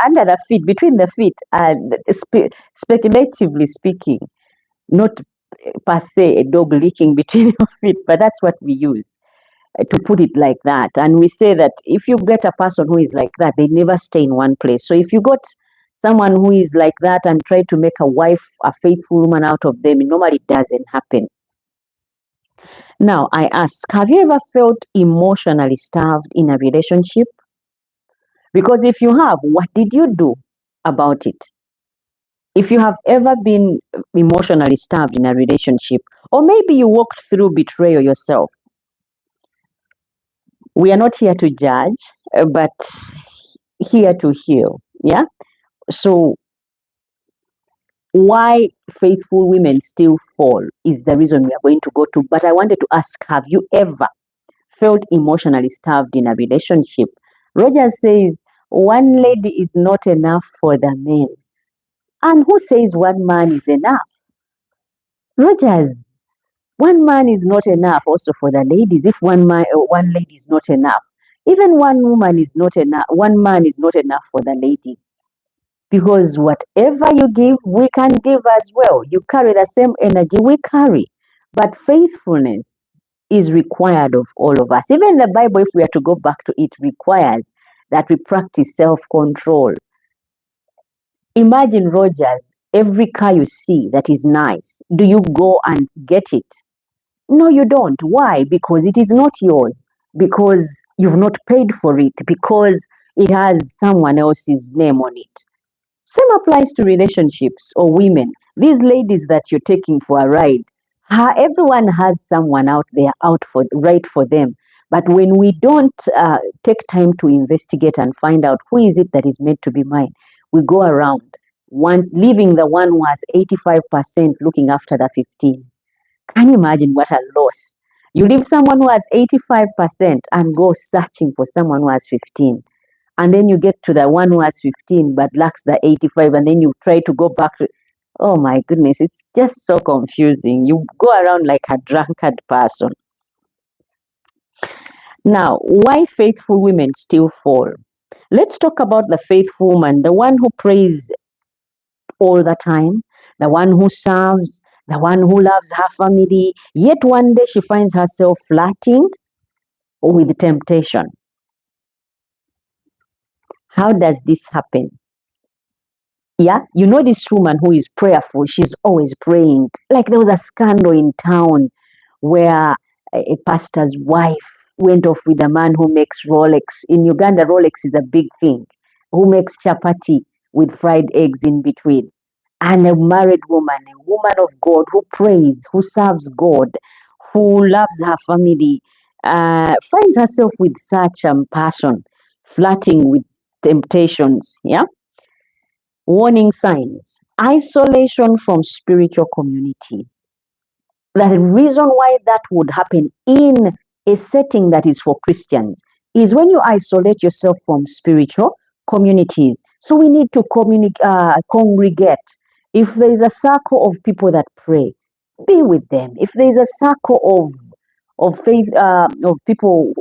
under the feet, between the feet, and speculatively speaking, not per se a dog licking between your feet, but that's what we use to put it like that. And we say that if you get a person who is like that, they never stay in one place. So if you got someone who is like that and try to make a wife, a faithful woman out of them, it normally doesn't happen. Now, I ask, have you ever felt emotionally starved in a relationship? Because if you have, what did you do about it? If you have ever been emotionally starved in a relationship, or maybe you walked through betrayal yourself, we are not here to judge, but here to heal. Yeah. So, why faithful women still fall is the reason we are going to go to. But I wanted to ask, have you ever felt emotionally starved in a relationship? Roger says, one lady is not enough for the men. And who says one man is enough? Rogers, one man is not enough also for the ladies. If one lady is not enough, even one woman is not enough, one man is not enough for the ladies. Because whatever you give, we can give as well. You carry the same energy we carry. But faithfulness is required of all of us. Even the Bible, if we are to go back to it, requires that we practice self-control. Imagine, Rogers, every car you see that is nice, do you go and get it? No, you don't. Why? Because it is not yours. Because you've not paid for it. Because it has someone else's name on it. Same applies to relationships or women. These ladies that you're taking for a ride, everyone has someone out there out for right for them. But when we don't take time to investigate and find out who is it that is meant to be mine, we go around leaving the one who has 85% looking after the 15. Can you imagine what a loss? You leave someone who has 85% and go searching for someone who has 15. And then you get to the one who has 15 but lacks the 85, and then you try to go back to, oh my goodness, it's just so confusing. You go around like a drunkard person. Now, why faithful women still fall? Let's talk about the faithful woman, the one who prays all the time, the one who serves, the one who loves her family, yet one day she finds herself flirting with temptation. How does this happen? Yeah, you know this woman who is prayerful, she's always praying. Like there was a scandal in town where a pastor's wife went off with a man who makes Rolex. In Uganda, Rolex is a big thing. Who makes chapati with fried eggs in between. And a married woman, a woman of God who prays, who serves God, who loves her family, finds herself with such a person, flirting with temptations. Yeah. Warning signs: isolation from spiritual communities. The reason why that would happen in a setting that is for Christians is when you isolate yourself from spiritual communities. So we need to congregate. If there is a circle of people that pray, be with them. If there is a circle of faith of people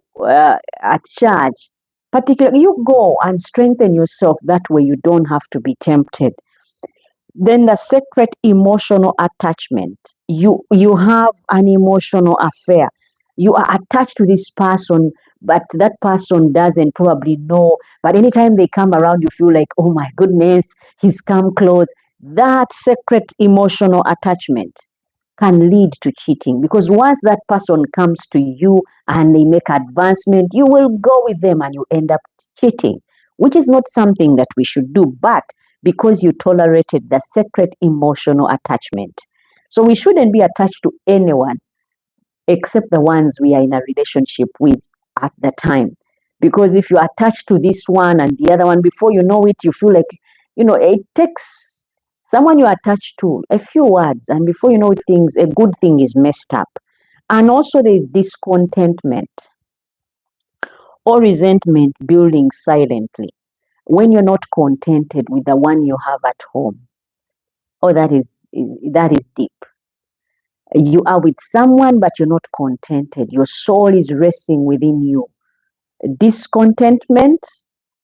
at church, particularly, you go and strengthen yourself. That way, you don't have to be tempted. Then the secret emotional attachment. You have an emotional affair. You are attached to this person, but that person doesn't probably know. But anytime they come around, you feel like, oh my goodness, he's come close. That secret emotional attachment can lead to cheating, because once that person comes to you and they make advancement, you will go with them and you end up cheating, which is not something that we should do. But because you tolerated the secret emotional attachment. So we shouldn't be attached to anyone except the ones we are in a relationship with at the time. Because if you're attached to this one and the other one, before you know it, you feel like, it takes someone you're attached to a few words, and before you know it, a good thing is messed up. And also there is discontentment or resentment building silently when you're not contented with the one you have at home. Oh, that is deep. You are with someone, but you're not contented. Your soul is resting within you. Discontentment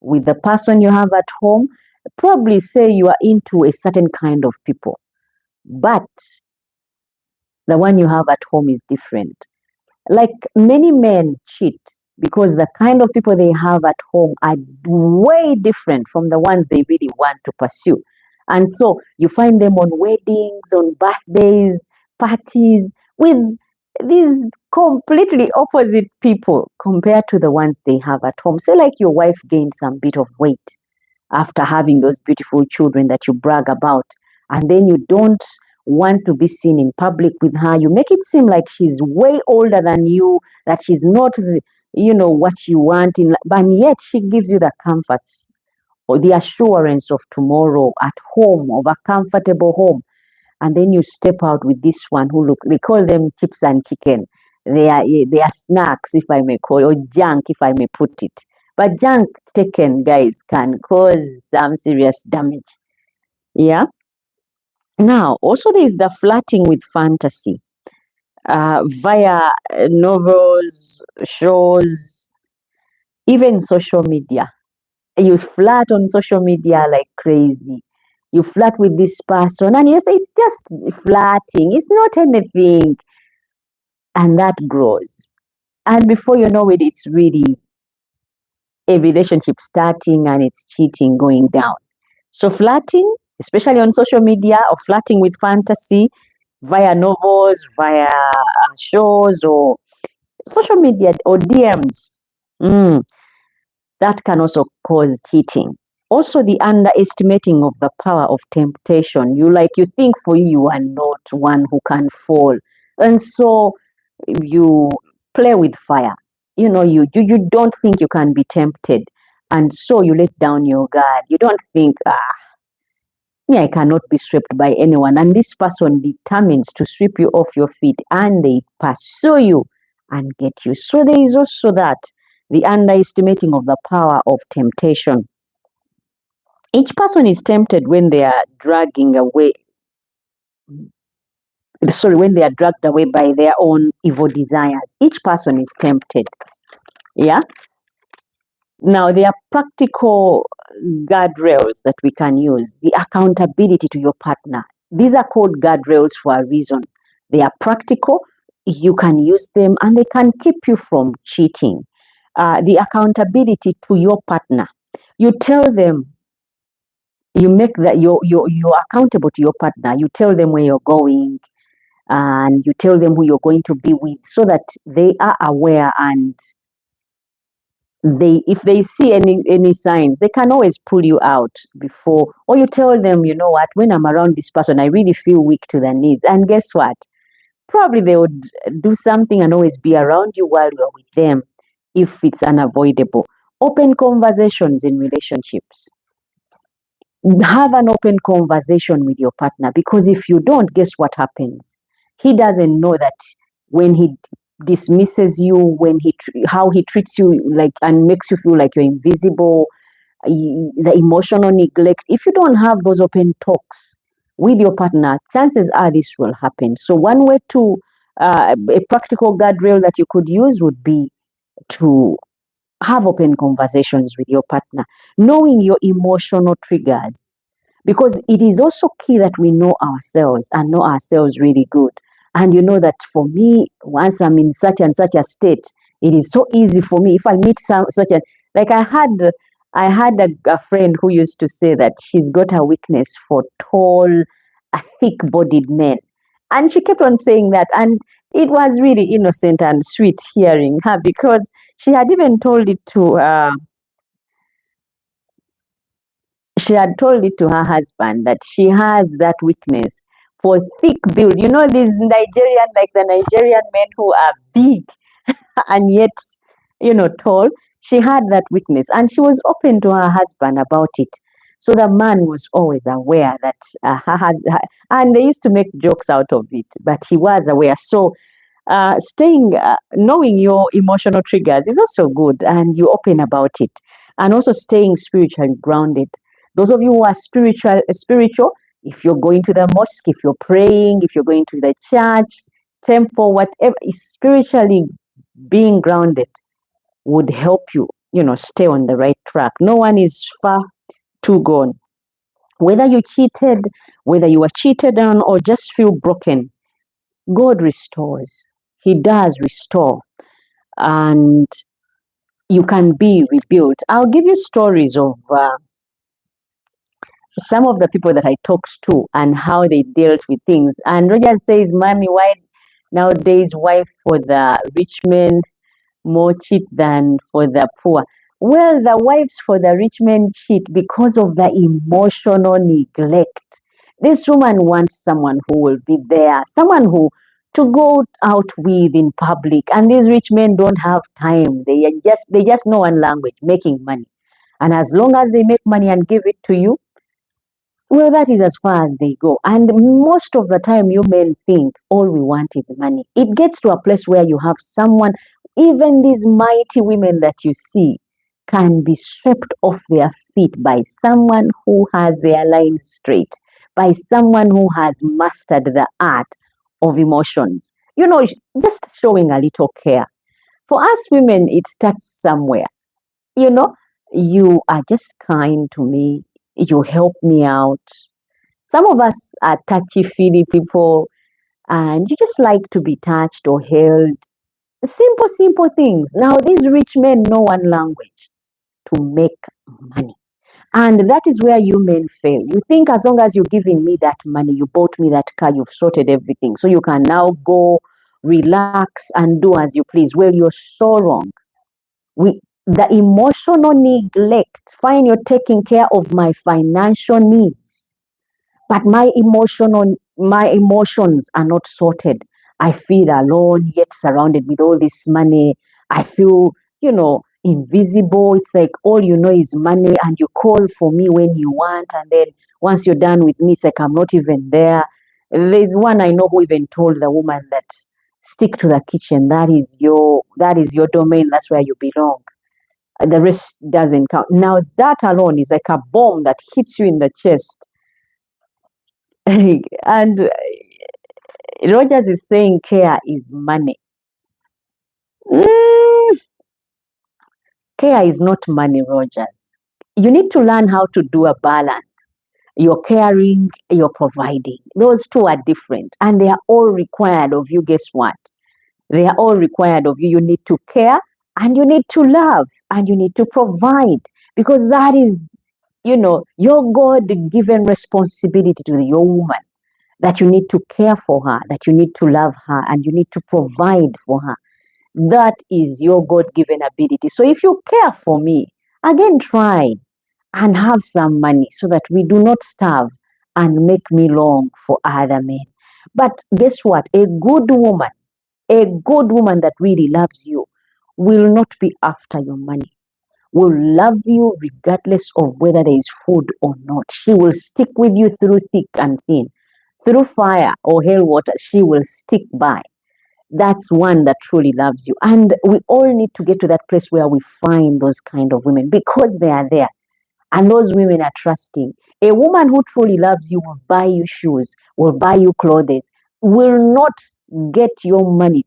with the person you have at home. Probably say you are into a certain kind of people, but the one you have at home is different. Like many men cheat because the kind of people they have at home are way different from the ones they really want to pursue. And so you find them on weddings, on birthdays, parties with these completely opposite people compared to the ones they have at home. Say, like your wife gained some bit of weight after having those beautiful children that you brag about, and then you don't want to be seen in public with her. You make it seem like she's way older than you, that she's not, what you want in, but yet she gives you the comforts or the assurance of tomorrow at home, of a comfortable home. And then you step out with this one who look, they call them chips and chicken. They are snacks, if I may call, or junk, if I may put it. But junk taken, guys, can cause some serious damage. Yeah. Now, also there is the flirting with fantasy via novels, shows, even social media. You flirt on social media like crazy. You flirt with this person, and you say it's just flirting, it's not anything, and that grows. And before you know it, it's really a relationship starting and it's cheating going down. So, flirting, especially on social media, or flirting with fantasy via novels, via shows, or social media, or DMs. Mm, that can also cause cheating. Also, the underestimating of the power of temptation. You think for you, you are not one who can fall. And so you play with fire. You don't think you can be tempted. And so you let down your guard. You don't think, me, I cannot be swept by anyone. And this person determines to sweep you off your feet, and they pursue you and get you. So there is also that, the underestimating of the power of temptation. Each person is tempted when they are when they are dragged away by their own evil desires. Each person is tempted. Yeah. Now, there are practical guardrails that we can use. The accountability to your partner. These are called guardrails for a reason. They are practical, you can use them, and they can keep you from cheating. The accountability to your partner. You tell them, you make that you're accountable to your partner. You tell them where you're going, and you tell them who you're going to be with, so that they are aware, and if they see any signs, they can always pull you out before. Or you tell them, you know what, when I'm around this person, I really feel weak to their needs. And guess what? Probably they would do something and always be around you while you're with them, if it's unavoidable. Open conversations in relationships. Have an open conversation with your partner, because if you don't, guess what happens? He doesn't know that when he dismisses you, how he treats you, like, and makes you feel like you're invisible, the emotional neglect. If you don't have those open talks with your partner, chances are this will happen. So one way to a practical guardrail that you could use would be to have open conversations with your partner, knowing your emotional triggers, because it is also key that we know ourselves, and know ourselves really good. And you know that for me, once I'm in such and such a state, it is so easy for me. If I meet such a, like I had a friend who used to say that she's got a weakness for tall, thick-bodied men, and she kept on saying that, and it was really innocent and sweet hearing her, because she had even told it to her husband, that she has that weakness for thick build. You know, these Nigerian, like the Nigerian men who are big and yet, tall. She had that weakness, and she was open to her husband about it. So the man was always aware that and they used to make jokes out of it, but he was aware. So knowing your emotional triggers is also good, and you open about it, and also staying spiritually grounded. Those of you who are spiritual, if you're going to the mosque, if you're praying, if you're going to the church, temple, whatever, is spiritually being grounded would help you. stay on the right track. No one is far too gone. Whether you cheated, whether you were cheated on, or just feel broken, God restores. He does restore. And you can be rebuilt. I'll give you stories of some of the people that I talked to and how they dealt with things. And Roger says, Mommy, why nowadays wife for the rich men more cheat than for the poor? Well, the wives for the rich men cheat because of the emotional neglect. This woman wants someone who will be there, someone who to go out with in public. And these rich men don't have time. They just know one language, making money. And as long as they make money and give it to you, well, that is as far as they go. And most of the time, you men think all we want is money. It gets to a place where you have someone, even these mighty women that you see, can be swept off their feet by someone who has their line straight, by someone who has mastered the art of emotions. Just showing a little care. For us women, it starts somewhere. You know, you are just kind to me, you help me out. Some of us are touchy feely people and you just like to be touched or held. Simple, simple things. Now, these rich men know one language: to make money. And that is where you men fail. You think as long as you're giving me that money, you bought me that car, you've sorted everything. So you can now go, relax, and do as you please. Well, you're so wrong. The emotional neglect, fine, you're taking care of my financial needs, but my emotions are not sorted. I feel alone yet surrounded with all this money. I feel, invisible. It's like all you know is money, and you call for me when you want, and then once you're done with me, it's like I'm not even there. There's one I know who even told the woman that stick to the kitchen. That is your domain. That's where you belong. The rest doesn't count. Now that alone is like a bomb that hits you in the chest. And Rogers is saying care is money. Mm, care is not money, Rogers. You need to learn how to do a balance. You're caring, you're providing. Those two are different and they are all required of you. Guess what? They are all required of you. You need to care and you need to love and you need to provide because that is, your God given responsibility to your woman, that you need to care for her, that you need to love her, and you need to provide for her. That is your God given ability. So if you care for me, again, try and have some money so that we do not starve and make me long for other men. But guess what? A good woman that really loves you will not be after your money, will love you regardless of whether there is food or not. She will stick with you through thick and thin, through fire or hell water. She will stick by. That's one that truly loves you. And we all need to get to that place where we find those kind of women because they are there. And those women are trusting. A woman who truly loves you will buy you shoes, will buy you clothes, will not get your money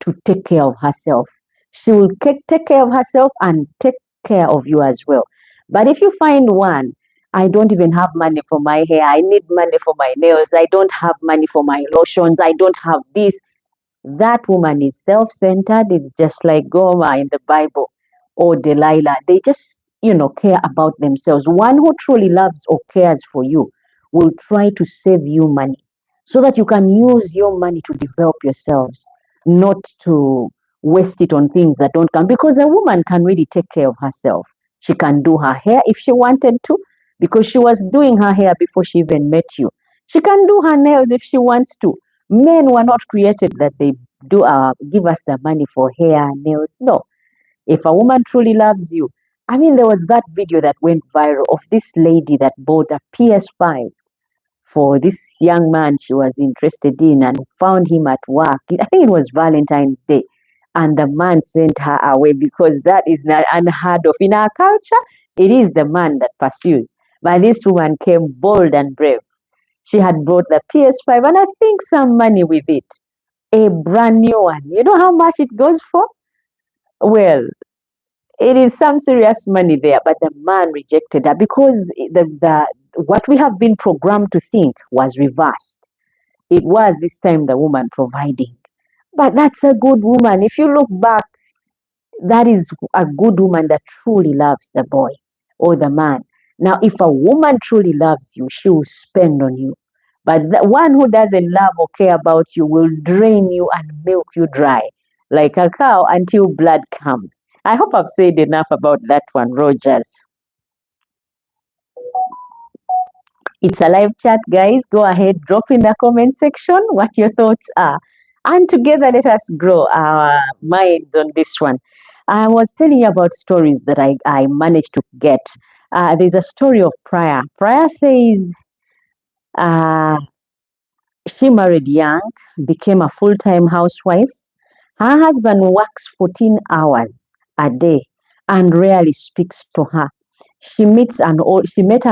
to take care of herself. She will take care of herself and take care of you as well. But if you find one, I don't even have money for my hair, I need money for my nails, I don't have money for my lotions, I don't have this, that woman is self centered, is just like Gomer in the Bible or Delilah. They just, care about themselves. One who truly loves or cares for you will try to save you money so that you can use your money to develop yourselves, not to waste it on things that don't come. Because a woman can really take care of herself. She can do her hair if she wanted to, because she was doing her hair before she even met you. She can do her nails if she wants to. Men were not created that they do give us the money for hair and nails. No. If a woman truly loves you, I mean, there was that video that went viral of this lady that bought a PS5 for this young man she was interested in and found him at work. I think it was Valentine's Day. And the man sent her away because that is not unheard of. In our culture, it is the man that pursues. But this woman came bold and brave. She had brought the PS5 and I think some money with it. A brand new one. You know how much it goes for? Well, It is some serious money there, but the man rejected her because the what we have been programmed to think was reversed. It was this time the woman providing. But that's a good woman. If you look back, that is a good woman that truly loves the boy or the man. Now, if a woman truly loves you, she will spend on you. But the one who doesn't love or care about you will drain you and milk you dry like a cow until blood comes. I hope I've said enough about that one, Rogers. It's a live chat, guys. Go ahead, drop in the comment section what your thoughts are. And together, let us grow our minds on this one. I was telling you about stories that I managed to get. There's a story of Priya. Priya says uh, she married young, became a full time housewife. Her husband works 14 hours a day and rarely speaks to her. She met an old friend